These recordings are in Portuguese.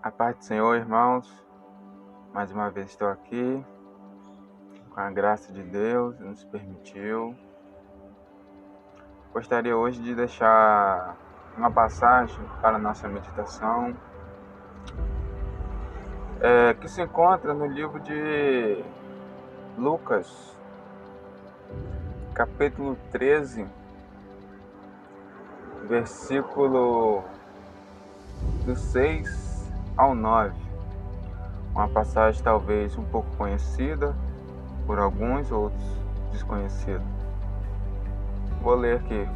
A paz do Senhor, irmãos. Mais uma vez estou aqui, com a graça de Deus, nos permitiu. Gostaria hoje de deixar uma passagem para a nossa meditação, que se encontra no livro de Lucas, capítulo 13, versículo do 6 ao 9. Uma passagem talvez um pouco conhecida por alguns, outros desconhecida. Vou ler aqui.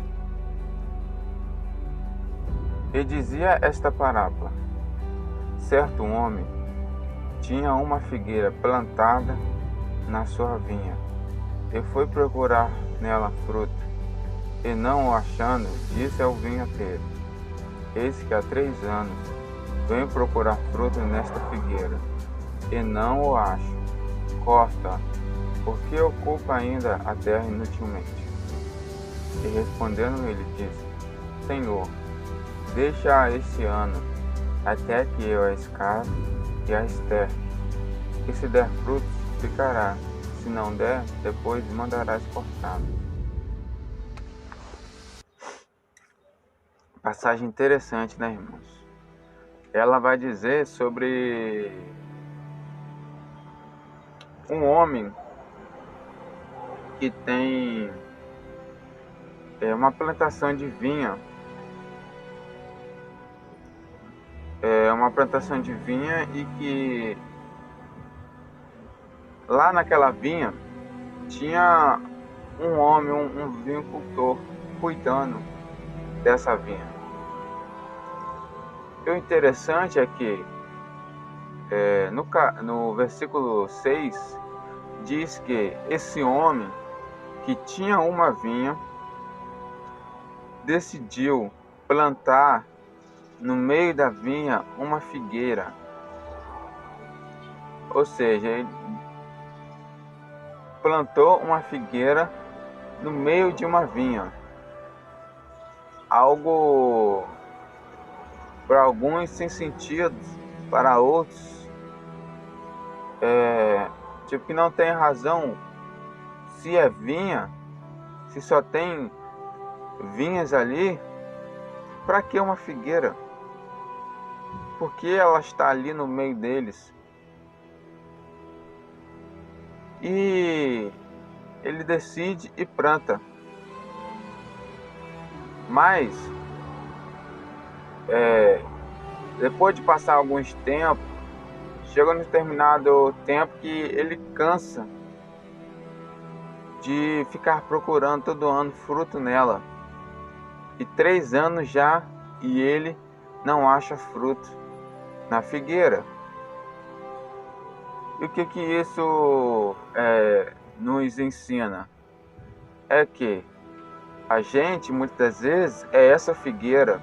E dizia esta parábola: certo homem tinha uma figueira plantada na sua vinha, e foi procurar nela fruto, e não o achando, disse ao vinhateiro: eis que há 3 anos venho procurar fruto nesta figueira, e não o acho. Corta, porque ocupa ainda a terra inutilmente. E respondendo ele, disse: Senhor, deixa este ano, até que eu a escave e a esterque, e se der frutos, ficará; se não der, depois mandarás cortá-lo. Passagem interessante, né, irmãos? Ela vai dizer sobre um homem que tem uma plantação de vinha. Uma plantação de vinha, e que lá naquela vinha tinha um homem, um vincultor, cuidando dessa vinha. E o interessante é que no versículo 6 diz que esse homem que tinha uma vinha decidiu plantar no meio da vinha uma figueira. Ou seja, ele plantou uma figueira no meio de uma vinha. Algo para alguns sem sentido, para outros tipo que não tem razão. Se é vinha, se só tem vinhas ali, para que uma figueira? Por que ela está ali no meio deles? E ele decide e planta. Mas depois de passar alguns tempos, chega um determinado tempo que ele cansa de ficar procurando todo ano fruto nela. E 3 anos já, e ele não acha fruto na figueira. E o que isso nos ensina? É que a gente, muitas vezes, é essa figueira.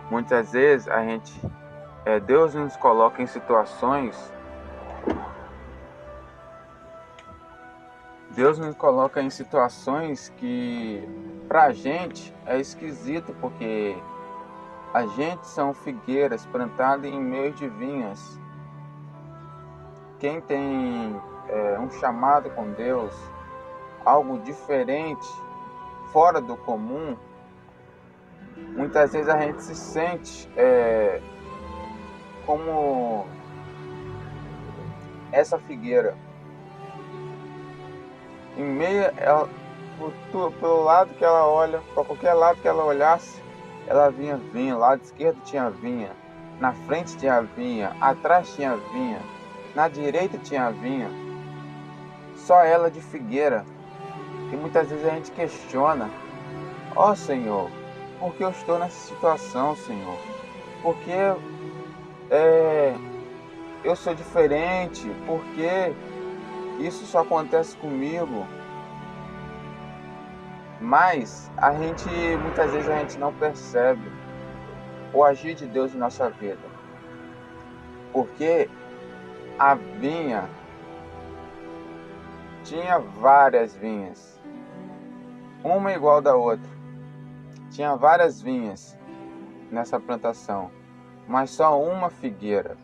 Muitas vezes Deus nos coloca em situações. Deus nos coloca em situações que pra gente é esquisito, porque a gente são figueiras plantadas em meio de vinhas. Quem tem um chamado com Deus, algo diferente, fora do comum, muitas vezes a gente se sente como essa figueira. Em meio, pelo lado que ela olha, para qualquer lado que ela olhasse, ela vinha vinha. Lado esquerdo tinha vinha, na frente tinha vinha, atrás tinha vinha, na direita tinha vinha. Só ela de figueira. E muitas vezes a gente questiona: ó Senhor, por que eu estou nessa situação, Senhor? Por que eu sou diferente? Por que isso só acontece comigo? Mas muitas vezes a gente não percebe o agir de Deus em nossa vida. Porque a vinha tinha várias vinhas, uma igual da outra. Tinha várias vinhas nessa plantação. mas só uma figueira.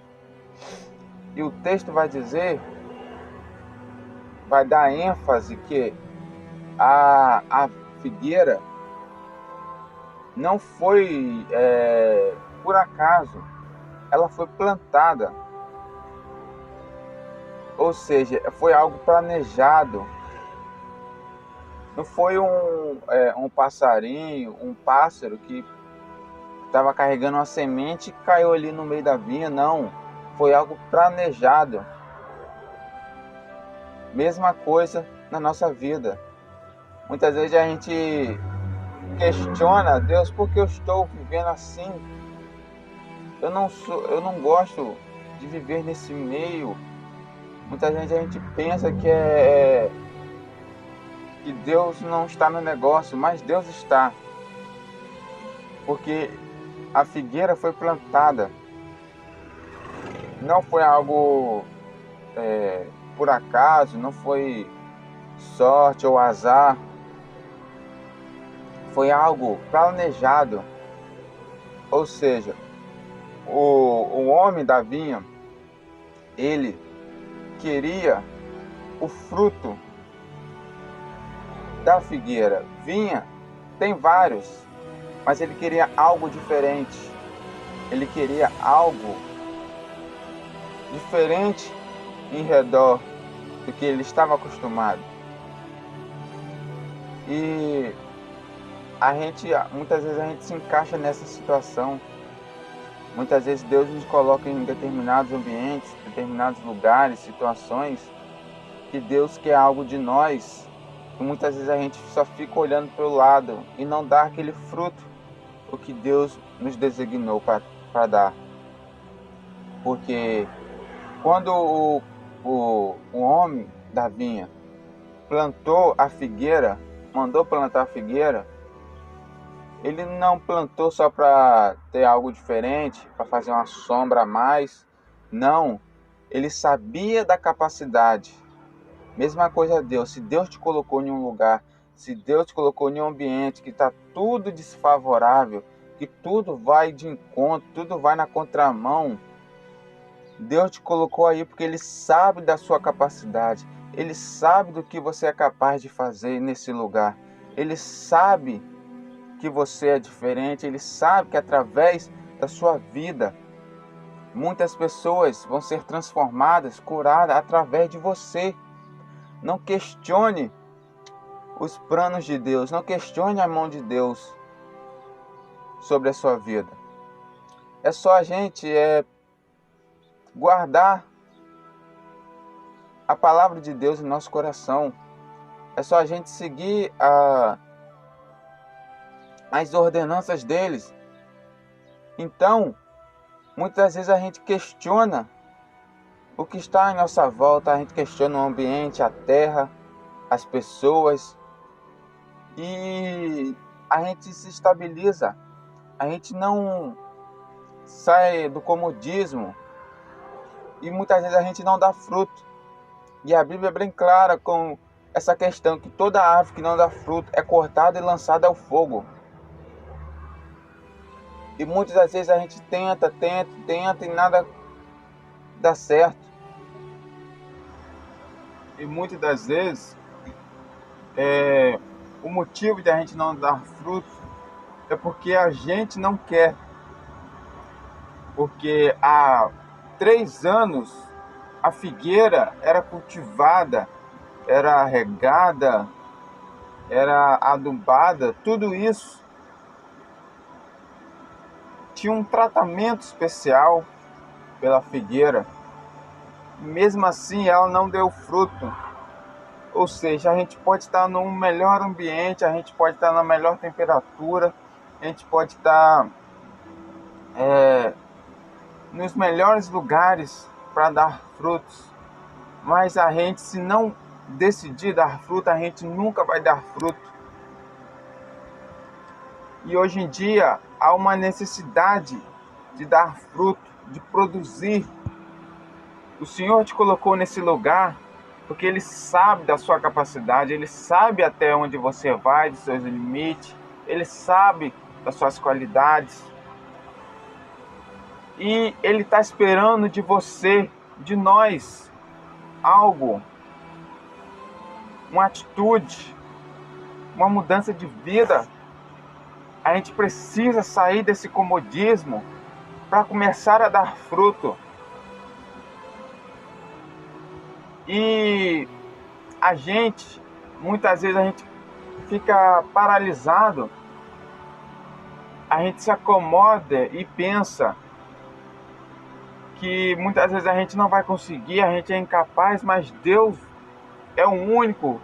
E o texto vai dizer, vai dar ênfase que a figueira não foi por acaso, ela foi plantada. Ou seja, foi algo planejado. Não foi um passarinho, um pássaro que estava carregando uma semente e caiu ali no meio da vinha, não. Foi algo planejado. Mesma coisa na nossa vida. Muitas vezes a gente questiona Deus, por que eu estou vivendo assim? Eu não gosto de viver nesse meio. Muitas vezes a gente pensa que que Deus não está no negócio, mas Deus está. Porque a figueira foi plantada. Não foi algo por acaso, não foi sorte ou azar. Foi algo planejado. Ou seja, o homem da vinha, ele queria o fruto da figueira. Vinha, tem vários, mas ele queria algo diferente. Ele queria algo diferente em redor do que ele estava acostumado. E muitas vezes a gente se encaixa nessa situação. Muitas vezes Deus nos coloca em determinados ambientes, determinados lugares, situações, que Deus quer algo de nós. E muitas vezes a gente só fica olhando para o lado e não dá aquele fruto, o que Deus nos designou para dar. Porque quando o homem da vinha plantou a figueira, mandou plantar a figueira, ele não plantou só para ter algo diferente, para fazer uma sombra a mais. Não, ele sabia da capacidade. Mesma coisa a Deus. Se Deus te colocou em um lugar, se Deus te colocou em um ambiente que está tudo desfavorável, que tudo vai de encontro, tudo vai na contramão, Deus te colocou aí porque Ele sabe da sua capacidade. Ele sabe do que você é capaz de fazer nesse lugar. Ele sabe que você é diferente. Ele sabe que através da sua vida, muitas pessoas vão ser transformadas, curadas através de você. Não questione os planos de Deus. Não questione a mão de Deus sobre a sua vida. É só a gente guardar a palavra de Deus em nosso coração. É só a gente seguir as ordenanças deles. Então, muitas vezes a gente questiona o que está em nossa volta, a gente questiona o ambiente, a terra, as pessoas, e a gente se estabiliza, a gente não sai do comodismo, e muitas vezes a gente não dá fruto. E a Bíblia é bem clara com essa questão, que toda árvore que não dá fruto é cortada e lançada ao fogo. E muitas das vezes a gente tenta e nada dá certo. E muitas das vezes o motivo de a gente não dar fruto é porque a gente não quer. Porque há 3 anos a figueira era cultivada, era regada, era adubada, tudo isso tinha um tratamento especial pela figueira. Mesmo assim ela não deu fruto. Ou seja, a gente pode estar num melhor ambiente, a gente pode estar na melhor temperatura, a gente pode estar nos melhores lugares para dar frutos, mas a gente, se não decidir dar fruto, a gente nunca vai dar fruto. E hoje em dia há uma necessidade de dar fruto, de produzir. O Senhor te colocou nesse lugar porque Ele sabe da sua capacidade, Ele sabe até onde você vai, dos seus limites, Ele sabe das suas qualidades. E Ele está esperando de você, de nós, algo, uma atitude, uma mudança de vida. A gente precisa sair desse comodismo para começar a dar fruto. E muitas vezes a gente fica paralisado, a gente se acomoda e pensa que muitas vezes a gente não vai conseguir, a gente é incapaz, mas Deus é o único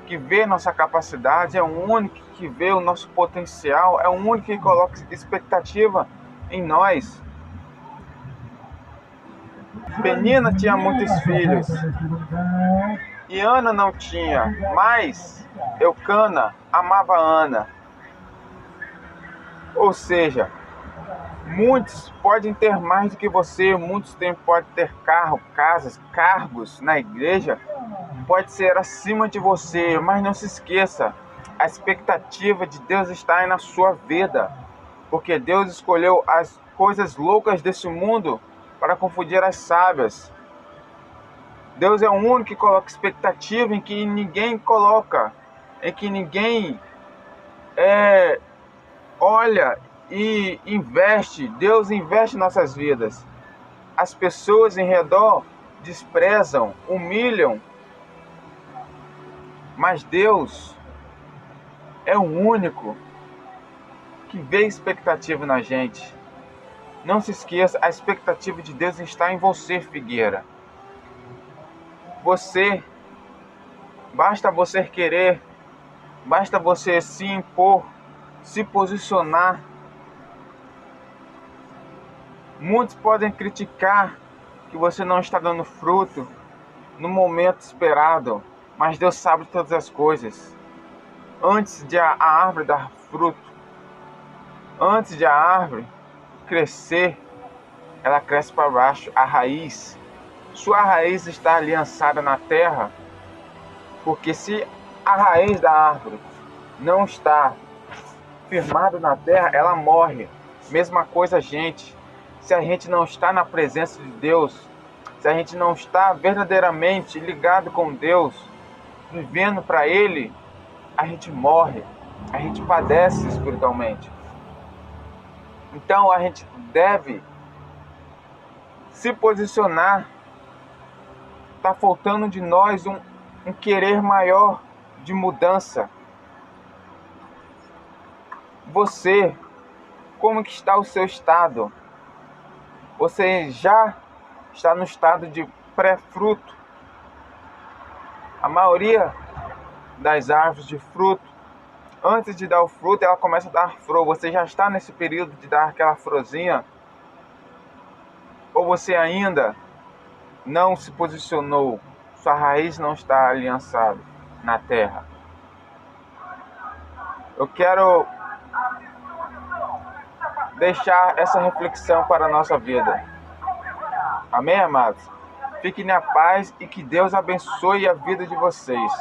que vê nossa capacidade, é o único que vê o nosso potencial, é o único que coloca expectativa em nós. Penina tinha muitos filhos e Ana não tinha, mas Eucana amava Ana. Ou seja, muitos podem ter mais do que você, muitos podem ter carro, casas, cargos na igreja, pode ser acima de você, mas não se esqueça, a expectativa de Deus está aí na sua vida, porque Deus escolheu as coisas loucas desse mundo para confundir as sábias. Deus é o único que coloca expectativa em que ninguém coloca, em que ninguém olha e investe. Deus investe em nossas vidas. As pessoas em redor desprezam, humilham, mas Deus é o único que vê expectativa na gente. Não se esqueça, a expectativa de Deus está em você, figueira. Basta você querer, basta você se impor, se posicionar. Muitos podem criticar que você não está dando fruto no momento esperado, mas Deus sabe de todas as coisas. Antes de a árvore dar fruto, antes de a árvore crescer, ela cresce para baixo, a raiz. Sua raiz está aliançada na terra, porque se a raiz da árvore não está firmada na terra, ela morre. Mesma coisa, gente. Se a gente não está na presença de Deus, se a gente não está verdadeiramente ligado com Deus, vivendo para Ele, a gente morre, a gente padece espiritualmente. Então a gente deve se posicionar. Está faltando de nós um querer maior de mudança. Você, como que está o seu estado? Você já está no estado de pré-fruto? A maioria das árvores de fruto, antes de dar o fruto, ela começa a dar flor. Você já está nesse período de dar aquela florzinha? Ou você ainda não se posicionou? Sua raiz não está aliançada na terra? Eu quero deixar essa reflexão para a nossa vida. Amém, amados? Fiquem na paz e que Deus abençoe a vida de vocês.